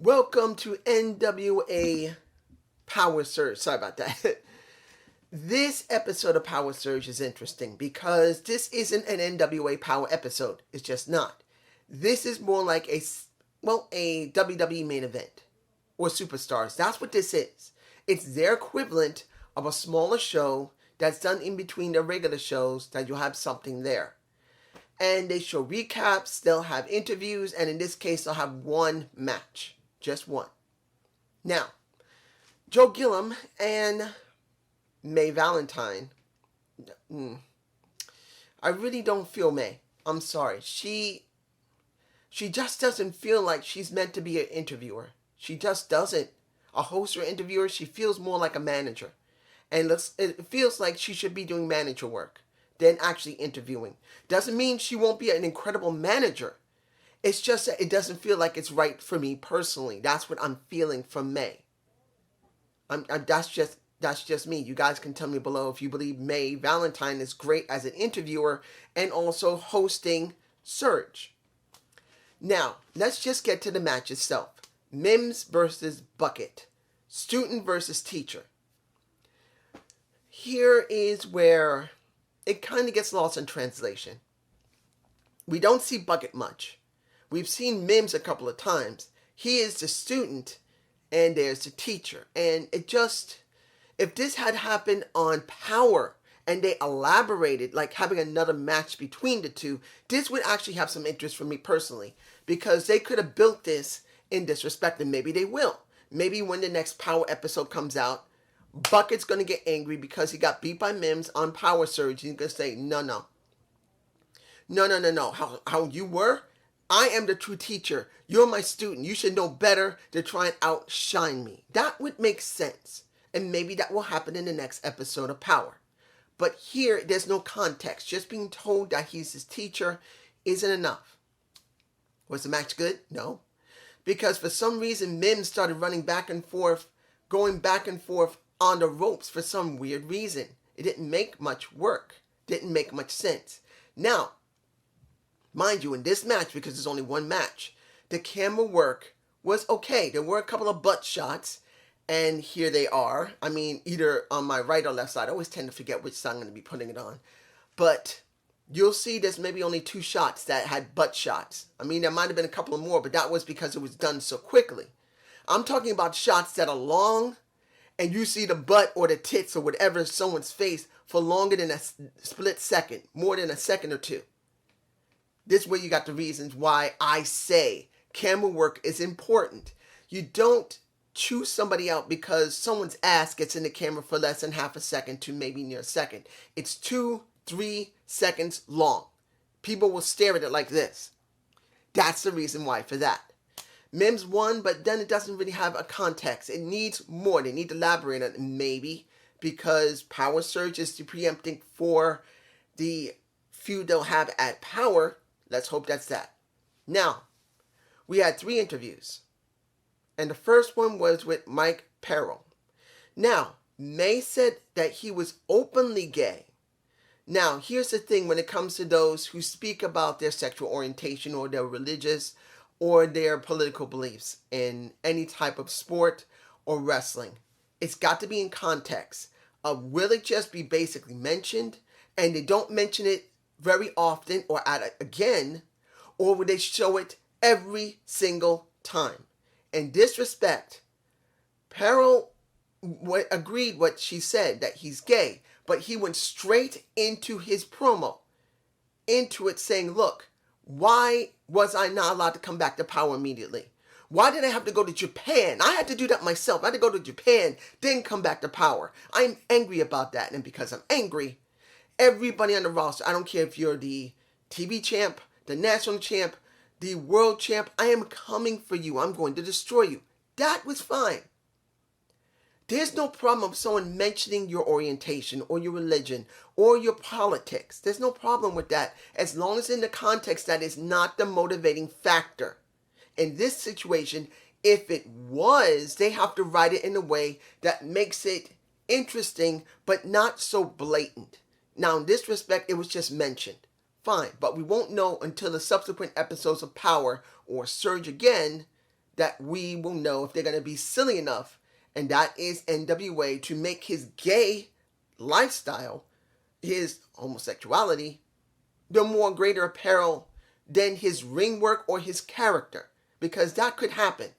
Welcome to NWA PowerrrSurge. Sorry about that. This episode of PowerrrSurge is interesting because this isn't an NWA Power episode. It's just not. This is more like a WWE main event or Superstars. That's what this is. It's their equivalent of a smaller show that's done in between the regular shows that you'll have something there. And they show recaps, they'll have interviews, and in this case, they'll have one match. Just one. Now, Joe Gillum and May Valentine. I really don't feel May. I'm sorry. She just doesn't feel like she's meant to be an interviewer. She just doesn't. A host or interviewer, she feels more like a manager. And it feels like she should be doing manager work than actually interviewing. Doesn't mean she won't be an incredible manager. It's just that it doesn't feel like it's right for me personally. That's what I'm feeling from May. That's just me. You guys can tell me below if you believe May Valentine is great as an interviewer and also hosting Surge. Now, let's just get to the match itself. Mims versus Bucket. Student versus teacher. Here is where it kind of gets lost in translation. We don't see Bucket much. We've seen Mims a couple of times. He is the student and there's the teacher. And it just, if this had happened on Power and they elaborated, like having another match between the two, this would actually have some interest for me personally. Because they could have built this in disrespect, and maybe they will. Maybe when the next Power episode comes out, Bucket's going to get angry because he got beat by Mims on PowerrrSurge. He's going to say, no. How you were? I am the true teacher. You're my student. You should know better to try and outshine me. That would make sense. And maybe that will happen in the next episode of Power. But here, there's no context. Just being told that he's his teacher isn't enough. Was the match good? No. Because for some reason, Mims started running back and forth, going back and forth on the ropes for some weird reason. It didn't make much work. Didn't make much sense. Now, mind you, in this match, because there's only one match, the camera work was okay. There were a couple of butt shots, and here they are. I mean, either on my right or left side. I always tend to forget which side I'm going to be putting it on. But you'll see there's maybe only 2 shots that had butt shots. I mean, there might have been a couple of more, but that was because it was done so quickly. I'm talking about shots that are long, and you see the butt or the tits or whatever someone's face for longer than a split second, more than a second or two. This way you got the reasons why I say camera work is important. You don't choose somebody out because someone's ass gets in the camera for less than half a second to maybe near a second. It's 2-3 seconds long. People will stare at it like this. That's the reason why for that. Mims won, but then it doesn't really have a context. It needs more. They need to elaborate on it, maybe, because PowerrrSurge is the preempting for the feud they'll have at Power. Let's hope that's that. Now, we had 3 interviews. And the first one was with Mike Perrell. Now, May said that he was openly gay. Now, here's the thing when it comes to those who speak about their sexual orientation or their religious or their political beliefs in any type of sport or wrestling. It's got to be in context. Will it just be basically mentioned and they don't mention it very often or at it again, or would they show it every single time? In this respect, Perrell agreed what she said, that he's gay, but he went straight into his promo, into it saying, look, why was I not allowed to come back to Power immediately? Why did I have to go to Japan? I had to do that myself. I had to go to Japan, then come back to Power. I'm angry about that, and because I'm angry, everybody on the roster, I don't care if you're the TV champ, the national champ, the world champ. I am coming for you. I'm going to destroy you. That was fine. There's no problem of someone mentioning your orientation or your religion or your politics. There's no problem with that as long as in the context that is not the motivating factor. In this situation, if it was, they have to write it in a way that makes it interesting but not so blatant. Now, in this respect, it was just mentioned. Fine, but we won't know until the subsequent episodes of Power or Surge again that we will know if they're going to be silly enough, and that is NWA, to make his gay lifestyle, his homosexuality, the more greater apparel than his ring work or his character. Because that could happen,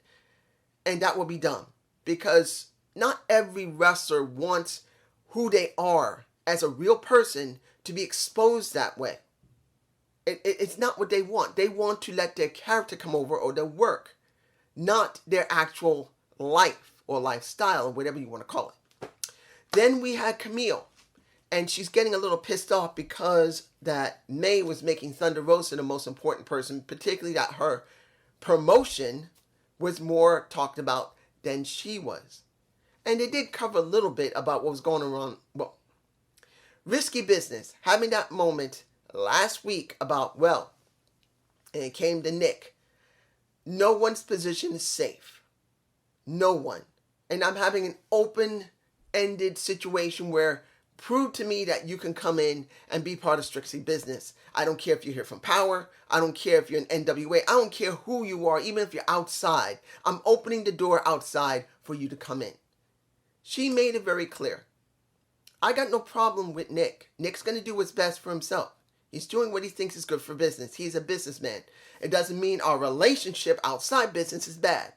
and that will be dumb. Because not every wrestler wants who they are as a real person to be exposed that way. It's not what they want. They want to let their character come over or their work, not their actual life or lifestyle or whatever you want to call it. Then we had Camille, and she's getting a little pissed off because that May was making Thunder Rosa the most important person, particularly that her promotion was more talked about than she was. And they did cover a little bit about what was going on. Well, risky business, having that moment last week about, well, and it came to Nick. No one's position is safe. No one. And I'm having an open-ended situation where prove to me that you can come in and be part of Strictly Business. I don't care if you're here from Power. I don't care if you're in NWA. I don't care who you are, even if you're outside. I'm opening the door outside for you to come in. She made it very clear. I got no problem with Nick. Nick's going to do what's best for himself. He's doing what he thinks is good for business. He's a businessman. It doesn't mean our relationship outside business is bad.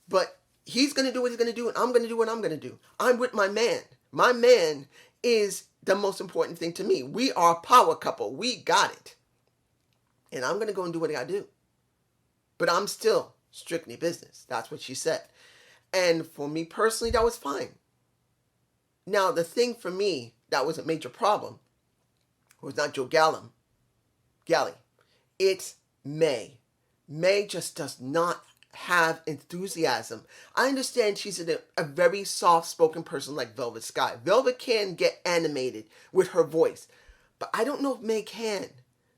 But he's going to do what he's going to do, and I'm going to do what I'm going to do. I'm with my man. My man is the most important thing to me. We are a power couple. We got it. And I'm going to go and do what I got to do. But I'm still strictly business. That's what she said. And for me personally, that was fine. Now, the thing for me that was a major problem was not Joe Galley. It's May. May just does not have enthusiasm. I understand she's a very soft-spoken person like Velvet Sky. Velvet can get animated with her voice, but I don't know if May can.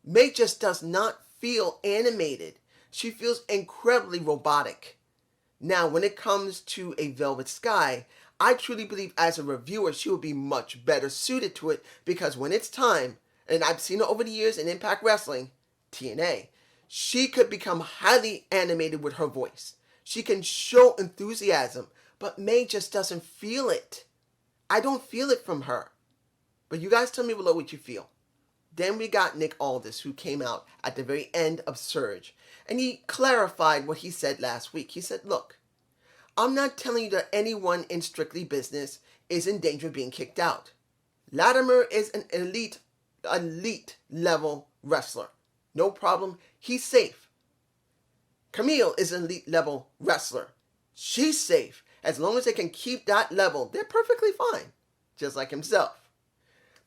May just does not feel animated. She feels incredibly robotic. Now, when it comes to a Velvet Sky, I truly believe as a reviewer, she will be much better suited to it because when it's time, and I've seen her over the years in Impact Wrestling, TNA, she could become highly animated with her voice. She can show enthusiasm, but May just doesn't feel it. I don't feel it from her. But you guys tell me below what you feel. Then we got Nick Aldis, who came out at the very end of Surge. And he clarified what he said last week. He said, look, I'm not telling you that anyone in Strictly Business is in danger of being kicked out. Latimer is an elite level wrestler. No problem. He's safe. Camille is an elite level wrestler. She's safe. As long as they can keep that level, they're perfectly fine. Just like himself.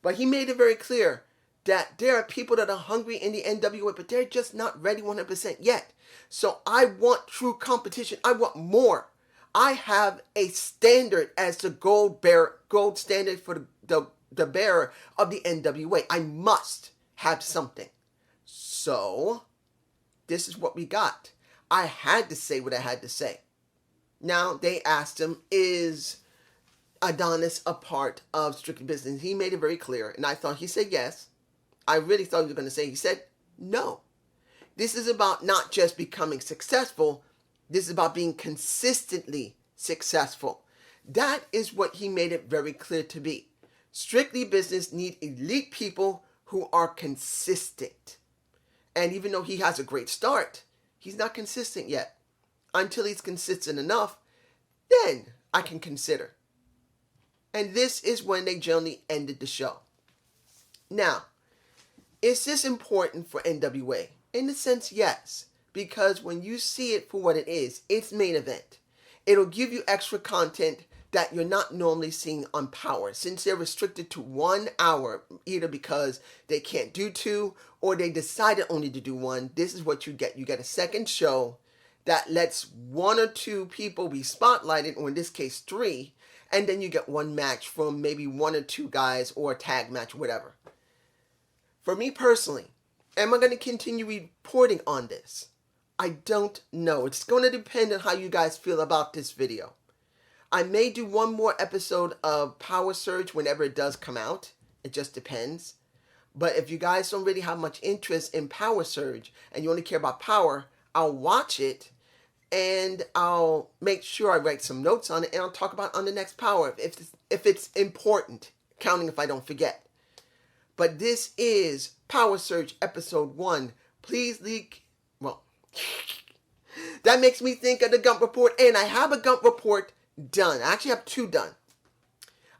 But he made it very clear that there are people that are hungry in the NWA, but they're just not ready 100% yet. So I want true competition. I want more. I have a standard as the gold standard for the bearer of the NWA. I must have something. So this is what we got. I had to say what I had to say. Now they asked him, is Adonis a part of Strictly Business? He made it very clear, and I thought he said yes. I really thought he was going to say, he said no. This is about not just becoming successful. This is about being consistently successful. That is what he made it very clear to be. Strictly Business need elite people who are consistent. And even though he has a great start, he's not consistent yet. Until he's consistent enough, then I can consider. And this is when they generally ended the show. Now, is this important for NWA? In a sense, yes. Because when you see it for what it is, it's main event. It'll give you extra content that you're not normally seeing on Power. Since they're restricted to 1 hour, either because they can't do two or they decided only to do one, this is what you get. You get a second show that lets one or two people be spotlighted, or in this case 3, and then you get one match from maybe 1 or 2 guys, or a tag match, whatever. For me personally, am I going to continue reporting on this? I don't know. It's going to depend on how you guys feel about this video. I may do one more episode of PowerrrSurge whenever it does come out. It just depends. But if you guys don't really have much interest in PowerrrSurge and you only care about Power, I'll watch it and I'll make sure I write some notes on it and I'll talk about it on the next Power if it's important, counting if I don't forget. But this is PowerrrSurge episode 1. Please leak. Well, that makes me think of the Gump report, and I have a Gump report done. I actually have 2 done.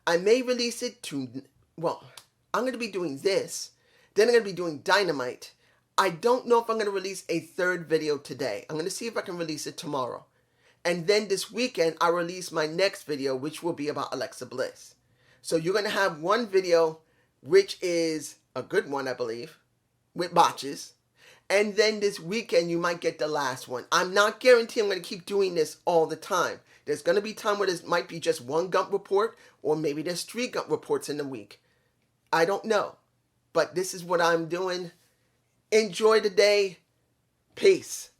I may release it to, well, I'm going to be doing this, then I'm going to be doing Dynamite. I don't know if I'm going to release a 3rd video today. I'm going to see if I can release it tomorrow. And then this weekend, I'll release my next video, which will be about Alexa Bliss. So you're going to have one video, which is a good one, I believe, with botches. And then this weekend, you might get the last one. I'm not guaranteeing I'm going to keep doing this all the time. There's going to be time where there might be just 1 Gump report, or maybe there's 3 Gump reports in the week. I don't know. But this is what I'm doing. Enjoy the day. Peace.